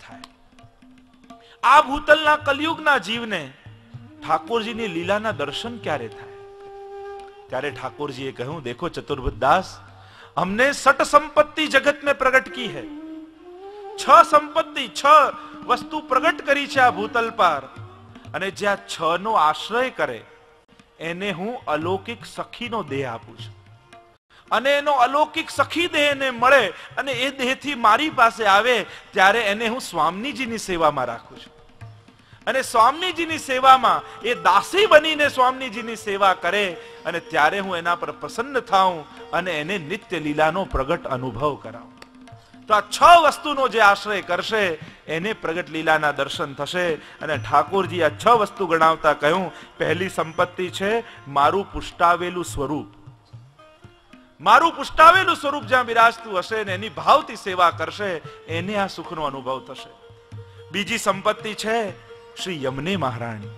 થાય. આ ભૂતલના કલયુગના જીવને ઠાકોરજીની લીલાના દર્શન ક્યારે થાય? ત્યારે ઠાકોરજીએ કહ્યું, દેખો ચતુર્બુદ્ધદાસ, हमने सट संपत्ति जगत में प्रकट की है. 6 संपत्ति 6 वस्तु प्रकट करी છે આ ભૂતલ પર, અને જ્યાં 6 નો આશ્રય કરે એને હું અલૌકિક સખીનો દેહ આપું છું, અને એનો અલૌકિક સખી દેહ એને મળે અને એ દેહથી મારી પાસે આવે ત્યારે એને હું સ્વામીજીની સેવામાં રાખું છું. અને સ્વામીજીની સેવામાં એ દાસી બનીને સ્વામીજીની સેવા કરે અને ત્યારે હું એના પર પ્રસન્ન થાઉં અને એને નિત્ય લીલાનો પ્રગટ અનુભવ કરાવું. તો આ 6 વસ્તુનો જે આશ્રય કરશે એને પ્રગટ લીલાના દર્શન થશે. અને ઠાકોરજી આ 6 વસ્તુ ગણાવતા કહ્યું, પહેલી સંપત્તિ છે મારું પુષ્ટાવેલું સ્વરૂપ. મારું પુષ્ટાવેલું સ્વરૂપ જ્યાં બિરાજતું હશે ને એની ભાવથી સેવા કરશે એને આ સુખનો અનુભવ થશે. બીજી સંપત્તિ છે શ્રી યમને મહારાણી.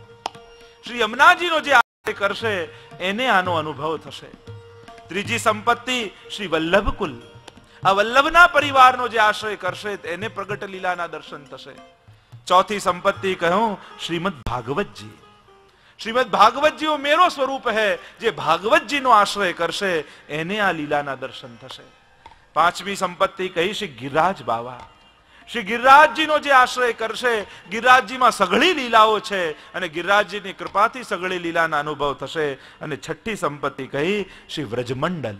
શ્રી યમુનાજીનો જે આશ્રય કરશે એને આનો અનુભવ થશે. ત્રીજી સંપત્તિ શ્રી વલ્લભકુલ. આ વલ્લભના પરિવારનો જે આશ્રય કરશે એને પ્રગટ લીલાના દર્શન થશે. ચોથી સંપત્તિ કહ્યું શ્રીમદ ભાગવતજી. શ્રીમદ ભાગવતજીઓ મેરો સ્વરૂપ है, જે ભાગવતજીનો આશ્રય કરશે એને આ લીલાના દર્શન થશે. પાંચમી સંપત્તિ કહી શ્રી ગિરિરાજ બાવા. શ્રી ગિરિરાજજીનો જે આશ્રય કરશે, ગિરિરાજજીમાં સઘળી લીલાઓ છે અને ગિરિરાજજીની કૃપાથી સઘળી લીલાના અનુભવ થશે. અને છઠ્ઠી સંપત્તિ કહી શ્રી વ્રજમંડલ.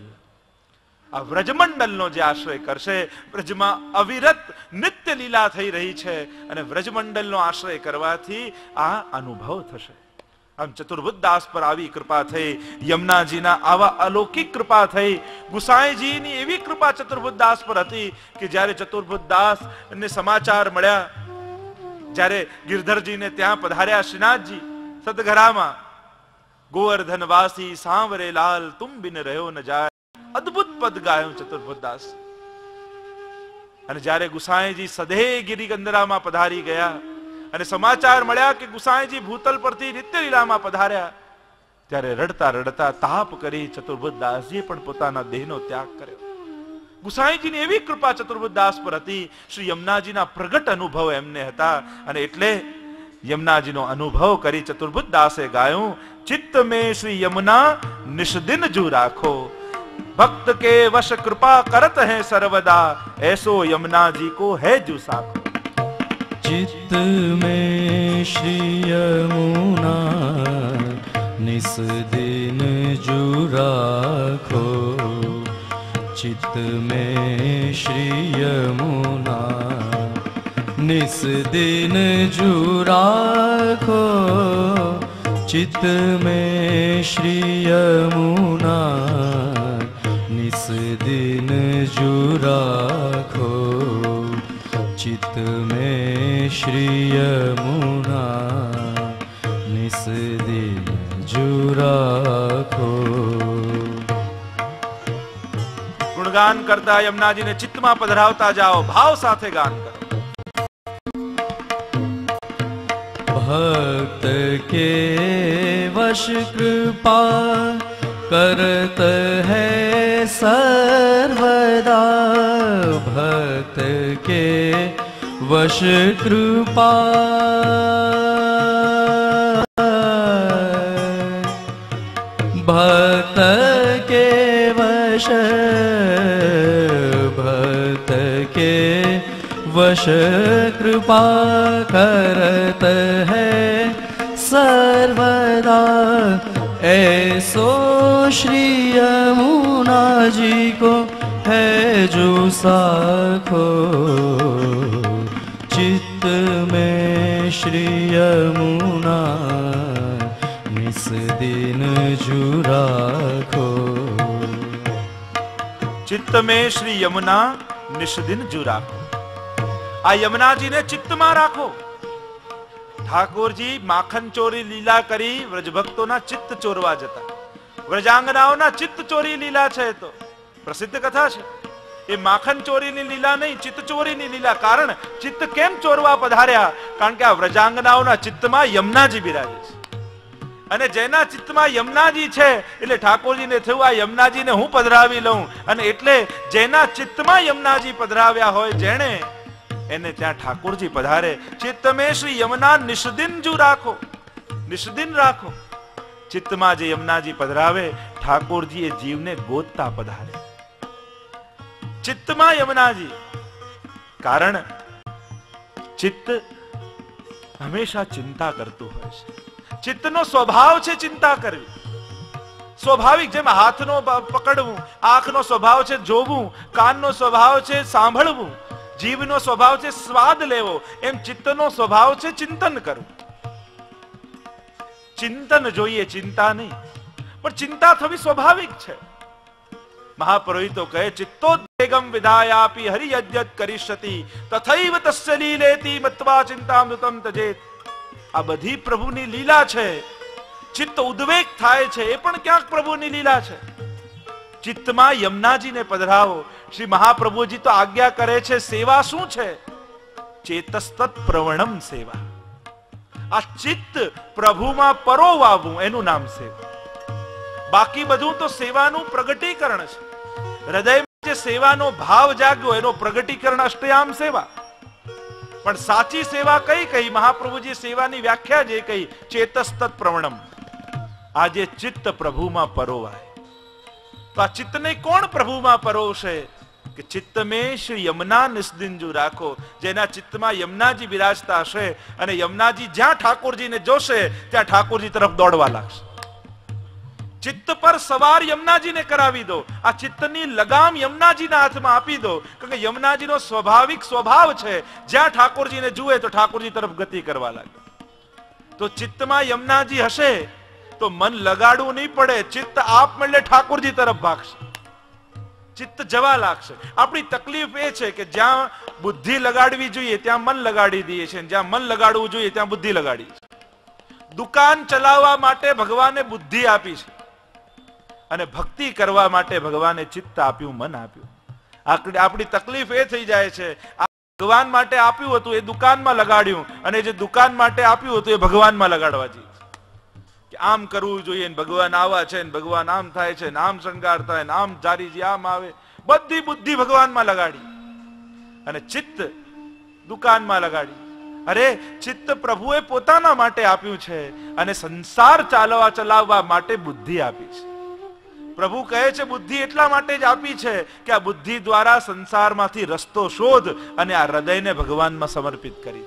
આ વ્રજમંડલનો જે આશ્રય કરશે, વ્રજમાં અવિરત નિત્ય લીલા થઈ રહી છે અને વ્રજમંડલનો આશ્રય કરવાથી આ અનુભવ થશે. આમ ચતુર્બુદ્ધદાસ પર આવી કૃપા થઈ, યમુનાજીના આવા અલૌકિક કૃપા થઈ, ગુસાઈજીની એવી કૃપા ચતુર્બુદ્ધદાસ પર હતી કે જ્યારે ચતુર્બુદ્ધદાસ ને સમાચાર મળ્યા, જ્યારે ગિરધરજીને ત્યાં પધાર્યા શ્રીનાથજી સદઘરામાં, ગોવર્ધનવાસી સાંવરે લાલ તુમ બિન રહ્યો ન જાય, અદ્ભુત પદ ગાયું ચતુર્બુદ્ધદાસ. અને જ્યારે ગુસાઈજી સધે ગિરિકંદરામાં પધારી ગયા અને સમાચાર મળ્યા કે ગુસાઈજી ભૂતલ પરથી નિત્ય લીલામાં પધાર્યા, ત્યારે રડતા રડતા તાપ કરી ચતુર્બુદ્ધદાસજીએ પણ પોતાના દેહનો ત્યાગ કર્યો. ગુસાઈજીની એવી કૃપા ચતુર્બુદ્ધદાસ પર હતી, શ્રી યમુનાજીના પ્રગટ અનુભવ એમને હતા. અને એટલે યમુનાજીનો અનુભવ કરી ચતુર્બુદ્ધદાસે ગાયું, ચિત્ત में श्री यमुना निष्दिन जू राखो, भक्त के वश कृपा करत है सर्वदा, ऐसो यमुना जी को है जू साखो. चित्त में श्री यमुना निस दिन जू राखो, चित्त में श्री यमुना निस दिन जू राखो, चित्त में श्री यमुना निस दिन जू राखो, चित्त में श्री यमुना निस दिन जू राखो. गुणगान करता यमुनाजी ने चित्त में पधरावता जाओ, भाव साथे गान करो. भक्त के वश कृपा करत है सर्वदा, भक्त के वश कृपा भक्त के वश, भक्त के वश कृपा करत है सर्वदा, ऐसो श्री यमुना जी को है जो साखो, चित्त में श्री यमुना निस दिन जू राखो. चित्त में श्री यमुना निस दिन जू राखो. आ यमुनाजी ने चित्त में राखो. ઠાકોરજી માખન ચોરી લીલા કરી વ્રજભક્તોના ચિત્ત ચોરવા જતા. વ્રજાંગનાઓના ચિત્ત ચોરી લીલા છે, તો પ્રસિદ્ધ કથા છે. એ માખન ચોરીની લીલા નહીં, ચિત્ત ચોરીની લીલા. કારણ ચિત્ત કેમ ચોરવા પધાર્યા? કારણ કે આ વ્રજાંગનાઓના ચિત્તમાં યમુનાજી બિરાજે છે. અને જેના ચિત્તમાં યમુનાજી છે એટલે ઠાકોરજીને થયું આ યમુનાજીને હું પધરાવી લઉં. અને એટલે જેના ચિત્તમાં યમુનાજી પધરાવ્યા હોય, જેણે એને ત્યાં ઠાકોરજી પધારે. ચિત્તમે શ્રી યમુના નિષદિનજુ રાખો, નિષદિન રાખો. ચિત્તમાં જે યમુનાજી પધરાવે, ઠાકોરજી એ જીવને ગોતતા પધારે. ચિત્તમાં યમુનાજી, કારણ ચિત્ત હંમેશા ચિંતા કરતું હોય છે. ચિત્તનો સ્વભાવ છે ચિંતા કરવી. સ્વાભાવિક, જેમ હાથનો પકડવું, આંખનો સ્વભાવ છે જોવું, કાનનો સ્વભાવ છે સાંભળવું, જીભનો સ્વભાવ છે સ્વાદ લેવો, એમ ચિત્તનો સ્વભાવ છે ચિંતન કરવું. ચિંતન જોઈએ, ચિંતા નહીં. પણ ચિંતા થવી સ્વાભાવિક છે. મહાપુરોહિતો કહે, ચિત્તોદ્વેગમ વિધાયાપી હરિયજ્ઞ કરિષ્યતિ તથૈવ તસ્ય લીલેતિ મત્વા ચિંતામૃતમ તજેત. આ બધી પ્રભુની લીલા છે. ચિત્ત ઉદ્વેગ થાય છે, એ પણ ક્યાંક પ્રભુની લીલા છે. ચિત્તમાં યમુનાજીને પધરાવો. શ્રી મહાપ્રભુજી તો આજ્ઞા કરે છે. સેવા શું છે? ચેતસ્તત પ્રવણમ સેવા. આ ચિત્ત પ્રભુમાં પરોવાવું એનું નામ સેવા. બાકી બધું તો સેવાનું પ્રગટીકરણ છે. હૃદયમાં જે સેવાનો ભાવ જાગ્યો એનો પ્રગટીકરણ અષ્ટયામ સેવા. પણ સાચી સેવા કઈ કહી? મહાપ્રભુજી સેવાની વ્યાખ્યા જે કહી, ચેતસ્તત પ્રવણમ. આજે ચિત્ત પ્રભુમાં પરોવાય. તો આ ચિત્તને કોણ પ્રભુમાં પરોવશે? કે ચિત્તમે શ્રી યમુના નિષદિનજુ રાખો. જેના ચિત્તમાં યમુનાજી બિરાજતા હશે અને યમુનાજી જ્યાં ઠાકોરજીને જોશે ત્યાં ઠાકોરજી તરફ દોડવા લાગશે. ચિત્ત પર સવાર યમુનાજીને કરાવી દો. આ ચિત્તની લગામ યમુનાજીના હાથમાં આપી દો. કારણ કે યમુનાજીનો સ્વાભાવિક સ્વભાવ છે, જ્યાં ઠાકોરજીને જુએ તો ઠાકોરજી તરફ ગતિ કરવા લાગે. તો ચિત્તમાં યમુનાજી હશે તો મન લગાડવું નહીં પડે. ચિત્ત આપમેળે ઠાકોરજી તરફ ભાગશે. ચિત્ત જવા લાગશે. આપણી તકલીફ એ છે કે જ્યાં બુદ્ધિ લગાડવી જોઈએ ત્યાં મન લગાડી દઈએ છીએ, જ્યાં મન લગાડવું જોઈએ ત્યાં બુદ્ધિ લગાડી છે. દુકાન ચલાવવા માટે ભગવાને બુદ્ધિ આપી છે અને ભક્તિ કરવા માટે ભગવાને ચિત્ત આપ્યું, મન આપ્યું. આપણી તકલીફ એ થઈ જાય છે, ભગવાન માટે આપ્યું હતું એ દુકાનમાં લગાડ્યું, અને જે દુકાન માટે આપ્યું હતું એ ભગવાનમાં લગાડવા જોઈએ. કે આમ કરવું જોઈએ, ભગવાન આવા છે, ભગવાન આમ થાય છે, આમ શૃંગાર થાય, આમ જારીજી આમ આવે. બધી બુદ્ધિ ભગવાનમાં લગાડી અને ચિત્ત દુકાનમાં લગાડી. અરે ચિત્ત પ્રભુએ પોતાના માટે આપ્યું છે અને સંસાર ચલાવવા માટે બુદ્ધિ આપી છે. પ્રભુ કહે છે બુદ્ધિ એટલા માટે જ આપી છે કે આ બુદ્ધિ દ્વારા સંસારમાંથી રસ્તો શોધ અને આ હૃદયને ભગવાનમાં સમર્પિત કરી.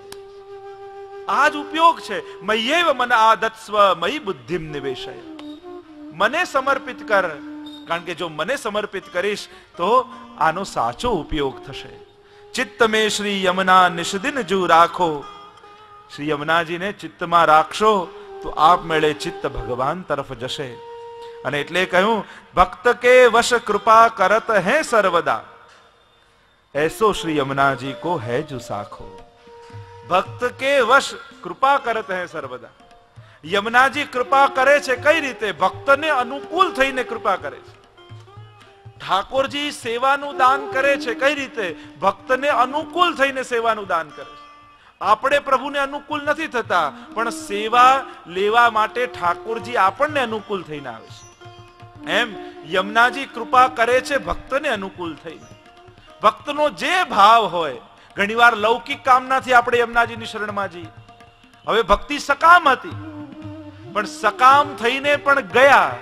આ જ ઉપયોગ છે. મય્યેવ મન આદત્સ્વ મયી બુદ્ધિમ નિવેશય. મને સમર્પિત કર, કારણ કે જો મને સમર્પિત કરીશ તો આનો સાચો ઉપયોગ થશે. ચિત્તમે શ્રી યમુના નિષદિનજુ રાખો. શ્રી યમુનાજીને ચિત્તમાં રાખશો તો આપમેળે ચિત્ત ભગવાન તરફ જશે. અને એટલે કહ્યું, ભક્ત કે વશ કૃપા કરત હૈ સર્વદા, એસો શ્રી યમુનાજી કો હૈ જો સાખો. ભક્ત કે વશ કૃપા કરત હૈ સર્વદા. યમુનાજી કૃપા કરે છે કઈ રીતે? ભક્તને અનુકૂળ થઈને કૃપા કરે છે. ઠાકોરજી સેવાનું દાન કરે છે કઈ રીતે? ભક્તને અનુકૂળ થઈને સેવાનું દાન કરે છે. આપણે પ્રભુને અનુકૂળ નથી થતા, પણ સેવા લેવા માટે ઠાકોરજી આપણને અનુકૂળ થઈને આવે છે. એમ યમુનાજી કૃપા કરે છે ભક્તને અનુકૂળ થઈને. ભક્તનો જે ભાવ હોય, ઘણીવાર લૌકિક કામનાથી આપણે યમુનાજીની શરણમાં જઈએ. હવે ભક્તિ સકામ હતી, પણ સકામ થઈને પણ ગયા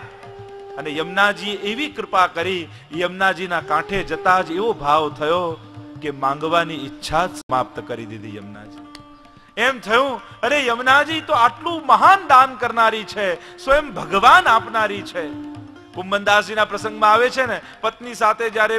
અને યમુનાજી એવી કૃપા કરી, યમુનાજીના કાંઠે જતા જ એવો ભાવ થયો કે માંગવાની ઈચ્છા સમાપ્ત કરી દીધી યમુનાજી. એમ થયું, અરે યમુનાજી તો આટલું મહાન દાન કરનારી છે, સ્વયં ભગવાન આપનારી છે. કુંભનદાસજીના પ્રસંગમાં આવે છે ને, પત્ની સાથે જયારે